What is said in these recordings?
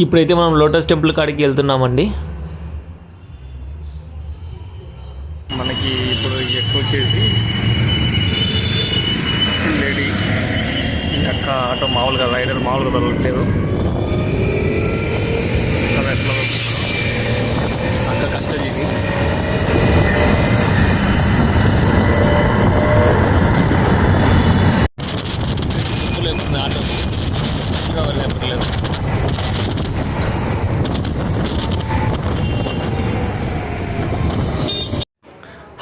ఇప్పుడైతే మనం lotus temple కాడికి వెళ్తున్నామండి. మనకి ఇప్పుడు ఎక్కువ వచ్చేసి లేడీ అక్క ఆటో మామూలుగా రైడర్ మామూలుగా దొరకట్లేదు. ఎట్లా అక్క కష్టజీవి. ఆటో లేదు.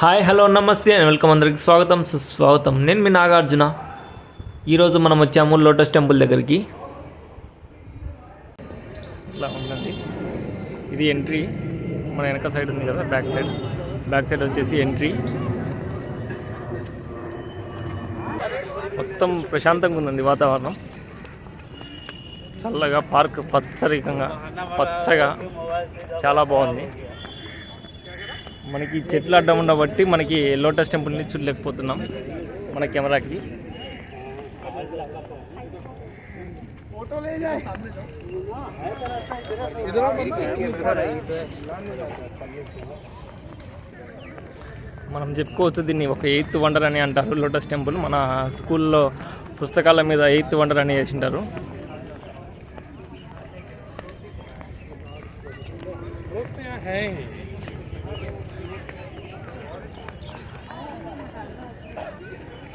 హాయ్, హలో, నమస్తే అండ్ వెల్కమ్. అందరికి స్వాగతం, సుస్వాగతం. నేను మీ నాగార్జున. ఈరోజు మనం వచ్చాము లోటస్ టెంపుల్ దగ్గరికి. ఇలా ఉందండి, ఇది ఎంట్రీ. మన వెనక సైడ్ ఉంది కదా, బ్యాక్ సైడ్ వచ్చేసి ఎంట్రీ. మొత్తం ప్రశాంతంగా ఉందండి వాతావరణం. చల్లగా, పార్క్ పచ్చగా చాలా బాగుంది. మనకి చెట్లు అడ్డం ఉండబట్టి మనకి లోటస్ టెంపుల్ని చూడలేకపోతున్నాం మన కెమెరాకి. మనం చెప్పుకోవచ్చు దీన్ని ఒక 8th వండర్ అని అంటారు. లోటస్ టెంపుల్ మన స్కూల్లో పుస్తకాల మీద 8th వండర్ అని వేసింటారు.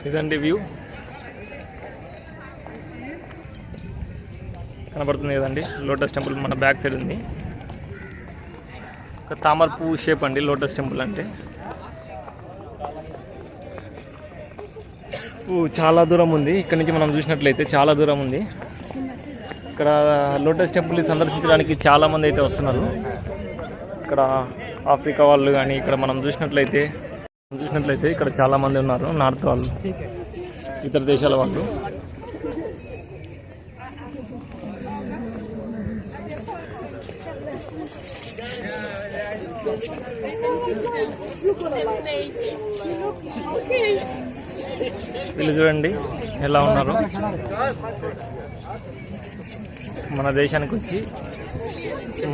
ఇదండి వ్యూ, కనబడుతుంది కదండి లోటస్ టెంపుల్ మన బ్యాక్ సైడ్ ఉంది. ఒక తామర పువ్వు షేప్ అండి లోటస్ టెంపుల్ అంటే. చాలా దూరం ఉంది ఇక్కడ నుంచి మనం చూసినట్లయితే, చాలా దూరం ఉంది. ఇక్కడ లోటస్ టెంపుల్ని సందర్శించడానికి చాలామంది అయితే వస్తున్నారు. ఇక్కడ ఆఫ్రికా వాళ్ళు కానీ, ఇక్కడ మనం చూసినట్లయితే ఇక్కడ చాలామంది ఉన్నారు. నార్త్ వాళ్ళు, ఇతర దేశాల వాళ్ళు. వీళ్ళు చూడండి ఎలా ఉన్నారు. మన దేశానికి వచ్చి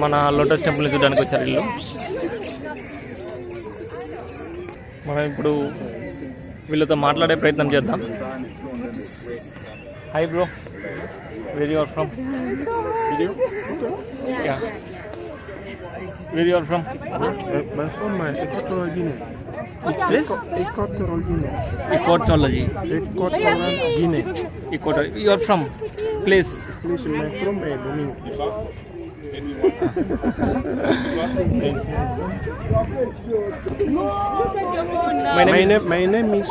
మన లోటస్ టెంపుల్ని చూడడానికి వచ్చారు వీళ్ళు. మనం ఇప్పుడు వీళ్ళతో మాట్లాడే ప్రయత్నం చేద్దాం. Hi bro, where you are from? Where you are from? I'm from Equatorial Guinea. Which place? Equatorial Guinea. Ecotology. Equatorial Guinea. Equator. You are from place? Please, I'm from Benin. My name is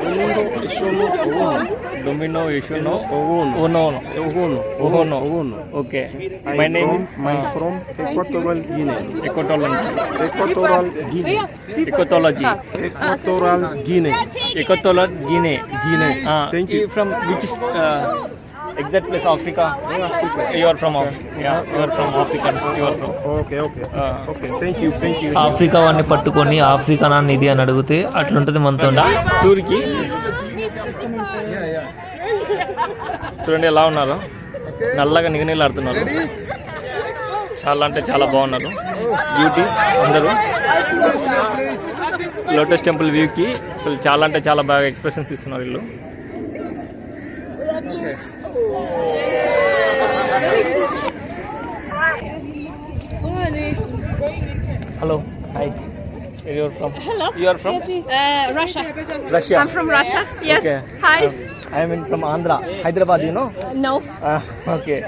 Domingo Ishono Owono. Domino Ishono Owono. Okay. My name is from Equatorial Guinea. Ecotology. Equatorial Guinea. Ecotology. Equatorial Guinea. Ecotology Guinea. Thank you. From which exact place? Africa. Africa. You are from you are from Africa. You are from. Okay. Thank you. Africa వాడిని పట్టుకొని ఆఫ్రికానా నిధి అని అడిగితే అట్లుంటుంది మనతో. టూర్కి చూడండి ఎలా ఉన్నారు, నల్లగా నిగనీళ్ళాడుతున్నారు. చాలా అంటే చాలా బాగున్నారు బ్యూటీస్ అందరూ. లోటస్ టెంపుల్ వ్యూకి అసలు చాలా అంటే చాలా బాగా ఎక్స్ప్రెషన్స్ ఇస్తున్నారు వీళ్ళు. Hello, hi. Where you are from? Hello. You are from? Russia. Russia. I'm from Russia. Yes. Okay. Hi. I am from Andhra, Hyderabad. You know? No. Okay.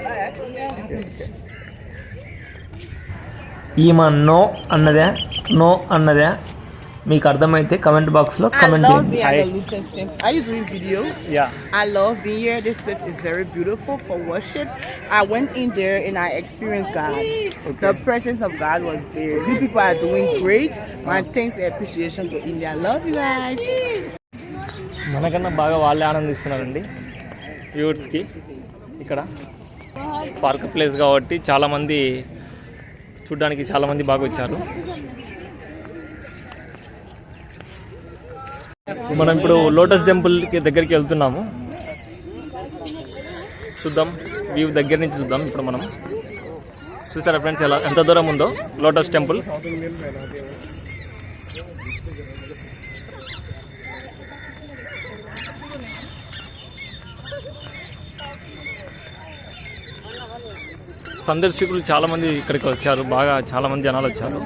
ఈమె no అన్నదే మీకు అర్థమైతే కమెంట్ బాక్స్లో కమెంట్ చేయండి. I love being at the Lotus Temple. Are you doing video? Yeah. I love being here. This place is very beautiful for worship. I went in there and I experienced God. Okay. The presence of God was there. You people are doing great. My thanks and appreciation to India. I love you guys. మనకన్నా బాగా వాళ్ళే ఆనందిస్తున్నారండి వ్యూవర్స్కి. ఇక్కడ park place కాబట్టి చాలామంది చూడడానికి చాలామంది బాగా వచ్చారు. మనం ఇప్పుడు లోటస్ టెంపుల్కి దగ్గరికి వెళ్తున్నాము. చూద్దాం, వ్యూ దగ్గర నుంచి చూద్దాం ఇప్పుడు మనం. చూసారా ఫ్రెండ్స్ ఎంత దూరం ఉందో లోటస్ టెంపుల్. సందర్శకులు చాలా మంది ఇక్కడికి వచ్చారు, బాగా చాలా మంది జనాలు వచ్చారు.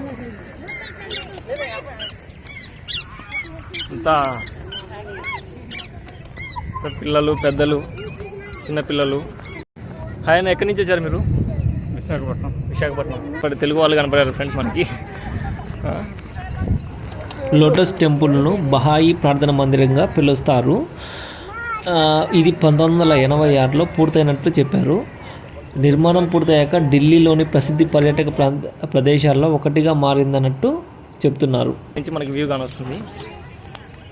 అంతా పిల్లలు, పెద్దలు, చిన్నపిల్లలు. ఆయన ఎక్కడి నుంచి వచ్చారు మీరు? విశాఖపట్నం. ఇక్కడ తెలుగు వాళ్ళు కనపడారు ఫ్రెండ్స్ మనకి. లోటస్ టెంపుల్ను బహాయి ప్రార్థన మందిరంగా పిలుస్తారు. ఇది 1986లో పూర్తయినట్లు చెప్పారు. నిర్మాణం పూర్తయ్యాక ఢిల్లీలోని ప్రసిద్ధి పర్యాటక ప్రదేశాల్లో ఒకటిగా మారిందన్నట్టు చెప్తున్నారు. నుంచి మనకి వ్యూ కానొస్తుంది.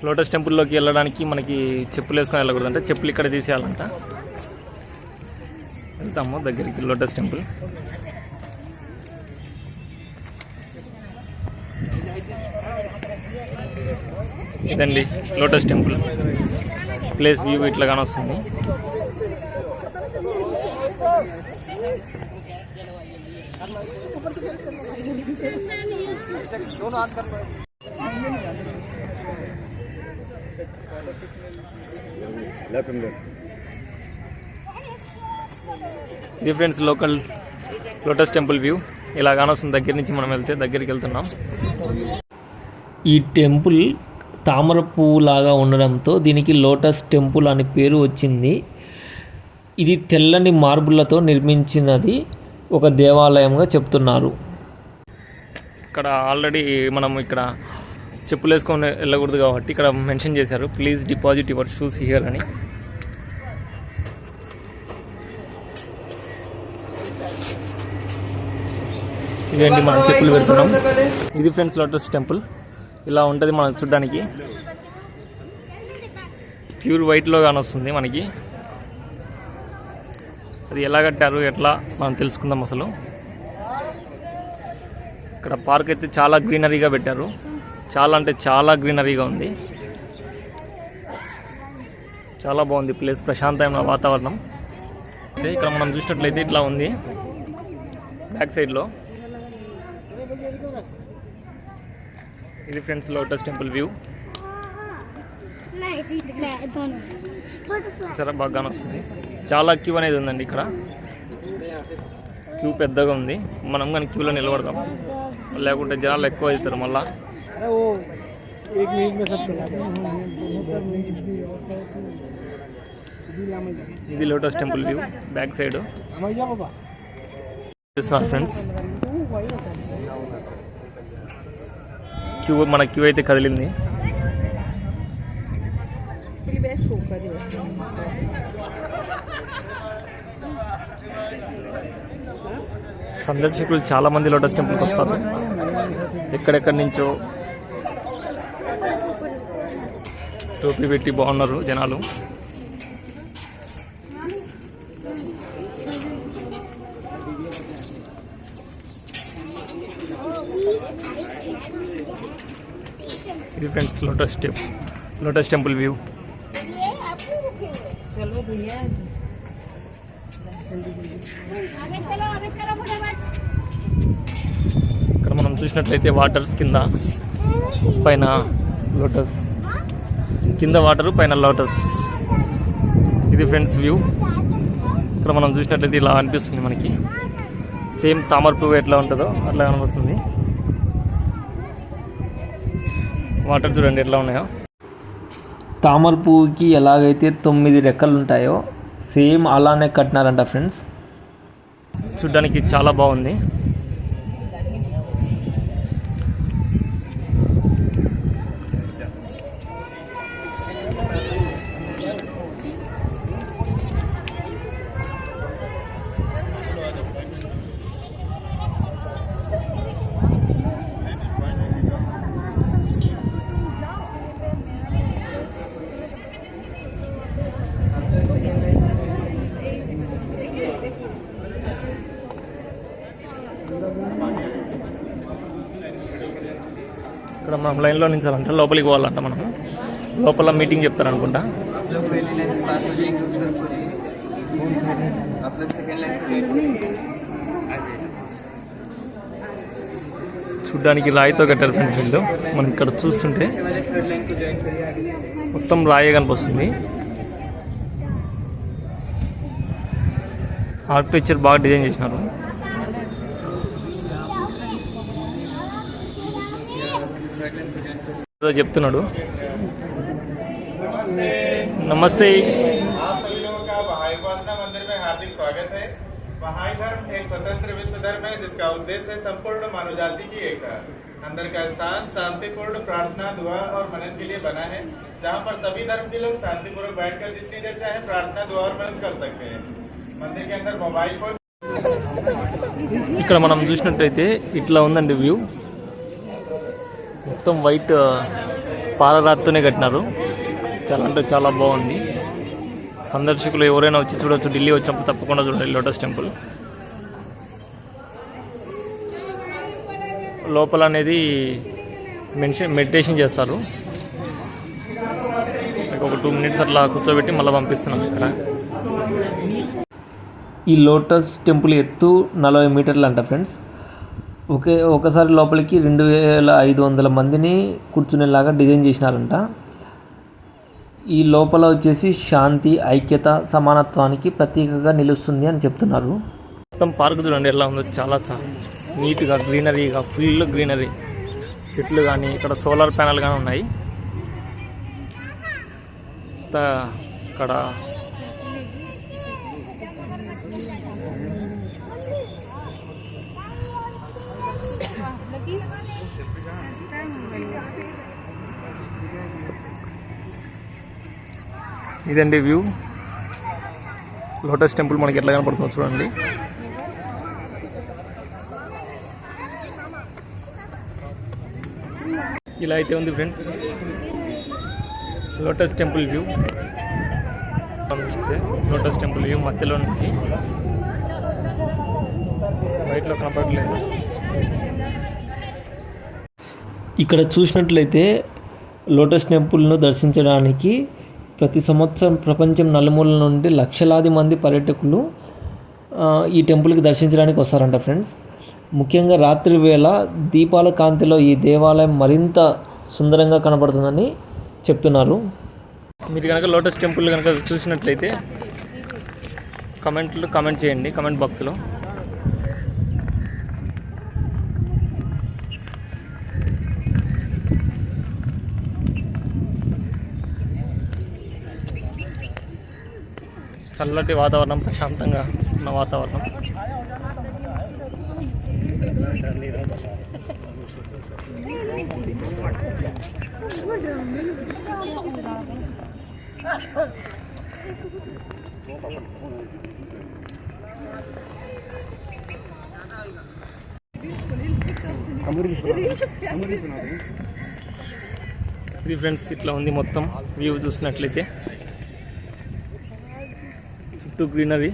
లోటస్ టెంపుల్లోకి వెళ్ళడానికి మనకి చెప్పులు వేసుకొని వెళ్ళకూడదు, అంటే చెప్పులు ఇక్కడ తీసేయాలంట. వెళ్తాము దగ్గరికి లోటస్ టెంపుల్. ఇదండి లోటస్ టెంపుల్ ప్లేస్. వ్యూ ఇట్లా కానొస్తుంది. ఇది friends local lotus temple view ఇలా కానొస్తుంది. దగ్గర నుంచి మనం దగ్గరికి వెళ్తున్నాం. ఈ టెంపుల్ తామర పువ్వు లాగా ఉండడంతో దీనికి లోటస్ టెంపుల్ అని పేరు వచ్చింది. ఇది తెల్లని మార్బులతో నిర్మించినది ఒక దేవాలయంగా చెప్తున్నారు. ఇక్కడ ఆల్రెడీ మనం ఇక్కడ చెప్పులు వేసుకొని వెళ్ళకూడదు కాబట్టి ఇక్కడ మెన్షన్ చేశారు, please deposit your shoes here అని. ఇదేంటి మనం చెప్పులు పెడుతున్నాం. ఇది ఫ్రెండ్స్ లోటస్ టెంపుల్ ఇలా ఉంటుంది మనం చూడడానికి. ప్యూర్ వైట్లో కానొస్తుంది మనకి. అది ఎలా కట్టారు ఎట్లా మనం తెలుసుకుందాం అసలు. ఇక్కడ పార్క్ అయితే చాలా గ్రీనరీగా పెట్టారు, చాలా అంటే చాలా గ్రీనరీగా ఉంది. చాలా బాగుంది ప్లేస్, ప్రశాంతమైన వాతావరణం. అయితే ఇక్కడ మనం చూసినట్లయితే ఇట్లా ఉంది బ్యాక్ సైడ్లో. ఇది ఫ్రెండ్స్ లోటస్ టెంపుల్ వ్యూ. సరే బాగానే వస్తుంది. చాలా క్యూ అనేది ఉందండి ఇక్కడ. క్యూ పెద్దగా ఉంది. మనం కానీ క్యూలో నిలబడతాం, లేకుంటే జనాలు ఎక్కువ అవుతారు మళ్ళా. ఇది lotus temple view back side friends. మన క్యూ అయితే కదిలింది. సందర్శకులు చాలా మంది లోటస్ టెంపుల్కి వస్తారు, ఎక్కడెక్కడి నుంచో. టోపీ పెట్టి బాగున్నారు జనాలు. ఇది ఫ్రెండ్స్ లోటస్ టెంపుల్ వ్యూ. ఇక్కడ మనం చూసినట్లయితే వాటర్స్ కింద పైన లోటస్, కింద వాటర్ పైన లోటస్. ఇది ఫ్రెండ్స్ వ్యూ. ఇక్కడ మనం చూసినట్లయితే ఇలా అనిపిస్తుంది మనకి. సేమ్ తామర పువ్వు ఎట్లా ఉంటుందో అట్లా అనిపిస్తుంది. వాటర్ చూడండి ఎట్లా ఉన్నాయో. తామర పువ్వుకి ఎలాగైతే 9 రెక్కలు ఉంటాయో సేమ్ అలానే కట్టినారంట ఫ్రెండ్స్. చూడ్డానికి చాలా బాగుంది. ఇక్కడ మనం లైన్లో నించాలంటే లోపలికి పోవాలంట. మనం లోపల మీటింగ్ చెప్తారనుకుంటా. చూడ్డానికి రాయితో కట్టారు ఫ్రెండ్స్ వీళ్ళు. మనం ఇక్కడ చూస్తుంటే మొత్తం రాయి కనిపిస్తుంది. ఆర్కిటెక్చర్ బాగా డిజైన్ చేసినారు. ఏదో చెప్తున్నాడు. నమస్తే. आप सभी लोगों का बहाई उपासना मंदिर में हार्दिक स्वागत है। बहाई धर्म एक स्वतंत्र विश्व धर्म है जिसका उद्देश्य है संपूर्ण मानव जाति की एकता। अंदर का स्थान शांतिपूर्ण प्रार्थना, दुआ और मनन के लिए बना है, जहाँ पर सभी धर्म के लोग शांतिपूर्वक बैठकर जितनी देर चाहे प्रार्थना, दुआ और मनन कर सकते हैं। मंदिर के अंदर मोबाइल फोन ఇక్కడ మనం చూసినట్టయితే ఇట్లా ఉందండి వ్యూ. మొత్తం వైట్ పాలరాతితోనే కట్టినారు. చాలా అంటే చాలా బాగుంది. సందర్శకులు ఎవరైనా వచ్చి చూడవచ్చు. ఢిల్లీ వచ్చినప్పుడు తప్పకుండా చూడండి లోటస్ టెంపుల్. లోపల అనేది మెడిటేషన్ చేస్తారు. ఒక 2 minutes అట్లా కూర్చోబెట్టి మళ్ళీ పంపిస్తున్నాం. ఇక్కడ ఈ లోటస్ టెంపుల్ ఎత్తు 40 మీటర్లు అంట ఫ్రెండ్స్. ఒకసారి లోపలికి 2500 మందిని కూర్చునేలాగా డిజైన్ చేసినారంట. ఈ లోపల వచ్చేసి శాంతి, ఐక్యత, సమానత్వానికి ప్రతీకగా నిలుస్తుంది అని చెప్తున్నారు. మొత్తం పార్క్ చూడండి ఎలా ఉందో. చాలా నీట్గా గ్రీనరీగా, ఫుల్ గ్రీనరీ, చెట్లు కానీ ఇక్కడ సోలార్ ప్యానల్ కానీ ఉన్నాయి. ఇక్కడ ఇదండి వ్యూ. లోటస్ టెంపుల్ మనకి ఎట్లా కనపడుతుందో చూడండి. ఇలా అయితే ఉంది ఫ్రెండ్స్ లోటస్ టెంపుల్ వ్యూ. పంపిస్తే లోటస్ టెంపుల్ వ్యూ మధ్యలో నుంచి బయటలో కనపడలేదు. ఇక్కడ చూసినట్లయితే లోటస్ టెంపుల్ను దర్శించడానికి ప్రతి సంవత్సరం ప్రపంచం నలుమూలల నుండి లక్షలాది మంది పర్యాటకులు ఈ టెంపుల్కి దర్శించడానికి వస్తారంట ఫ్రెండ్స్. ముఖ్యంగా రాత్రి వేళ దీపాల కాంతిలో ఈ దేవాలయం మరింత సుందరంగా కనబడుతుందని చెప్తున్నారు. మీరు కనుక లోటస్ టెంపుల్ కనుక చూసినట్లయితే కామెంట్ చేయండి కామెంట్ బాక్స్లో. చల్లటి వాతావరణం, ప్రశాంతంగా ఉన్న వాతావరణం. ఇది ఫ్రెండ్స్ ఇట్లా ఉంది మొత్తం వ్యూ చూసినట్లయితే. చుట్టూ గ్రీనరీ.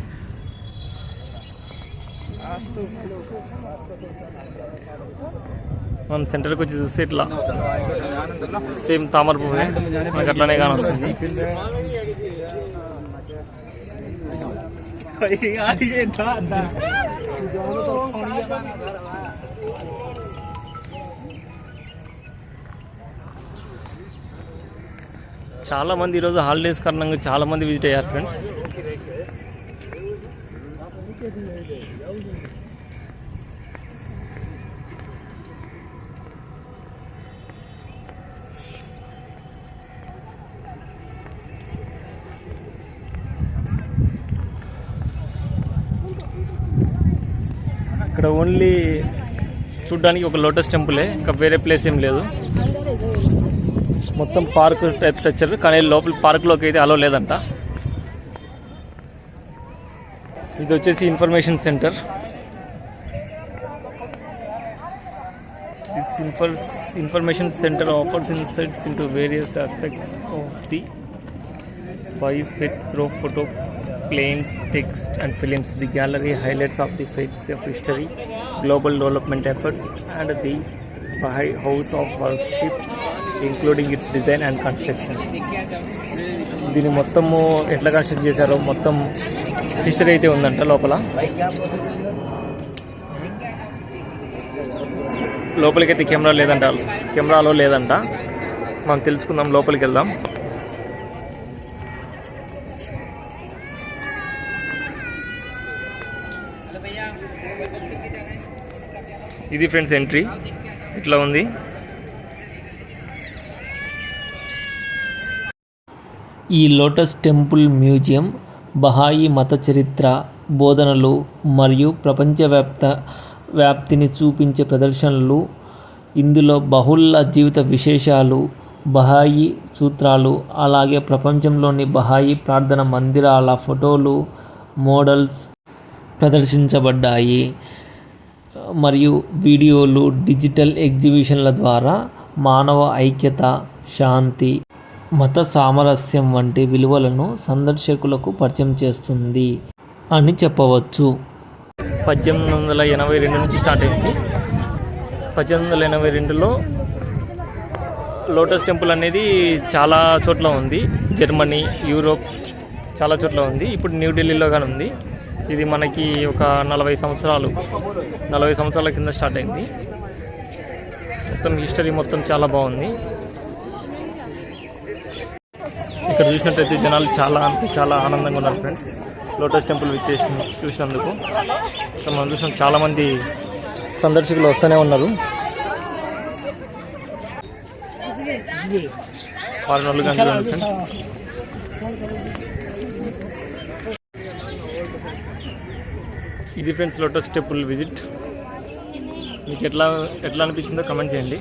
మనం సెంటర్కి వచ్చి చూస్తే ఇట్లా సేమ్ తామర పువ్వు మనకు అట్లానే కానీ వస్తుంది. చాలామంది ఈరోజు హాలిడేస్ కారణంగా చాలామంది విజిట్ అయ్యారు ఫ్రెండ్స్. ఇక్కడ ఓన్లీ చూడ్డానికి ఒక లోటస్ టెంపులే, ఇంకా వేరే ప్లేస్ ఏం లేదు. మొత్తం పార్క్ టైప్ స్ట్రక్చర్, కానీ లోపల పార్క్లోకి అయితే అలో లేదంట. ఇది వచ్చేసి information centre. This information centre offers insights into various aspects of the voice fed through photo, planes, text and films. The gallery highlights of the facts of history, global development efforts and the Baha'i house of worship, including its design and construction. దీన్ని మొత్తము ఎట్లా construct చేశారో మొత్తం history అయితే ఉందంట లోపల. లోపలికైతే కెమెరాలో లేదంట. మనం తెలుసుకుందాం, లోపలికి వెళ్దాం. ఇది ఫ్రెండ్స్ ఎంట్రీ ఇట్లా ఉంది. ఈ లోటస్ టెంపుల్ మ్యూజియం బహాయి మత చరిత్ర, బోధనలు మరియు వ్యాప్తిని చూపించే ప్రదర్శనలు. ఇందులో బహుళ జీవిత విశేషాలు, బహాయి సూత్రాలు, అలాగే ప్రపంచంలోని బహాయి ప్రార్థన మందిరాల ఫోటోలు, మోడల్స్ ప్రదర్శించబడ్డాయి. మరియు వీడియోలు, డిజిటల్ ఎగ్జిబిషన్ల ద్వారా మానవ ఐక్యత, శాంతి, మత సామరస్యం వంటి విలువలను సందర్శకులకు పరిచయం చేస్తుంది అని చెప్పవచ్చు. 1882 నుంచి స్టార్ట్ అయింది. 1882లో లోటస్ టెంపుల్ అనేది చాలా చోట్ల ఉంది. జర్మనీ, యూరోప్ చాలా చోట్ల ఉంది. ఇప్పుడు న్యూఢిల్లీలో కానీ ఉంది. ఇది మనకి ఒక 40 సంవత్సరాల కింద స్టార్ట్ అయింది. మొత్తం హిస్టరీ మొత్తం చాలా బాగుంది. ఇక్కడ చూసినట్టయితే జనాలు చాలా ఆనందంగా ఉన్నారు ఫ్రెండ్స్. లోటస్ టెంపుల్ చూసినందుకు మనం చూసిన చాలామంది సందర్శకులు వస్తూనే ఉన్నారు. ఫారిన్ వాళ్ళు కానీ చూడండి ఫ్రెండ్స్. ఇది ఫ్రెండ్స్ లోటస్ టెంపుల్ విజిట్. మీకు ఎట్లా అనిపించిందో కమెంట్ చేయండి.